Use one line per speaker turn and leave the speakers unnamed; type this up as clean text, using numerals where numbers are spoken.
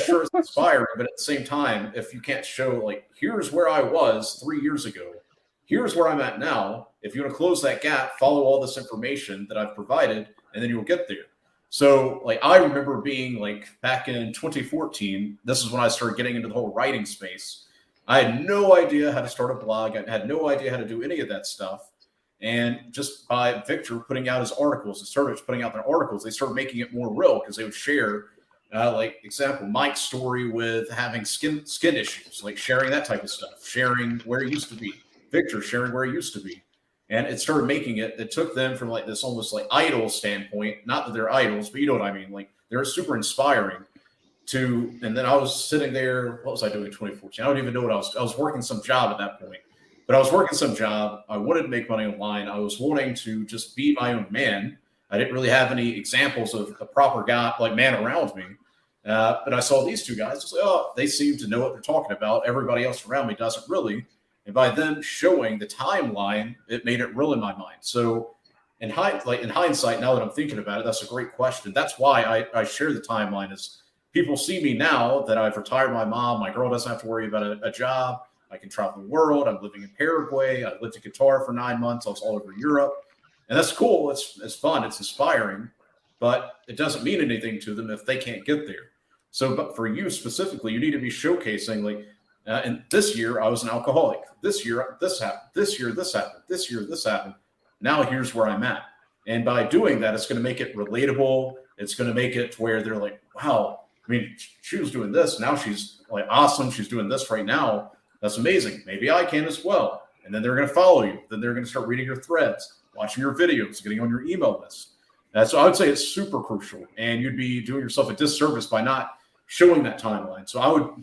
sure, it's inspiring, but at the same time, if you can't show, like, here's where I was 3 years ago, here's where I'm at now. If you want to close that gap, follow all this information that I've provided, and then you'll get there. So, like, I remember being like back in 2014, this is when I started getting into the whole writing space. I had no idea how to start a blog. I had no idea how to do any of that stuff. And just by Victor putting out his articles, the started putting out their articles, they started making it more real because they would share, like, example, Mike's story with having skin issues, like sharing that type of stuff, sharing where he used to be, Victor sharing where he used to be. And it started making it took them from like this almost like idol standpoint, not that they're idols, but you know what I mean? Like, they're super inspiring to, and then I was sitting there, what was I doing in 2014? I don't even know what I was working some job at that point, but I was working some job. I wanted to make money online. I was wanting to just be my own man. I didn't really have any examples of a proper guy, like, man around me. But I saw these two guys. I was like, oh, they seem to know what they're talking about. Everybody else around me doesn't really. And by them showing the timeline, it made it real in my mind. So in hindsight, now that I'm thinking about it, that's a great question. That's why I share the timeline, is people see me now that I've retired my mom. My girl doesn't have to worry about a job. I can travel the world. I'm living in Paraguay. I lived in Qatar for 9 months. I was all over Europe. And that's cool. It's fun. It's inspiring. But it doesn't mean anything to them if they can't get there. So, but for you specifically, you need to be showcasing, like, and this year I was an alcoholic. This year this happened. This year this happened. This year this happened. Now here's where I'm at. And by doing that, it's going to make it relatable. It's going to make it to where they're like, wow, I mean, she was doing this. Now she's like awesome. She's doing this right now. That's amazing. Maybe I can as well. And then they're going to follow you. Then they're going to start reading your threads, watching your videos, getting on your email list. So I would say it's super crucial. And you'd be doing yourself a disservice by not showing that timeline. So I would do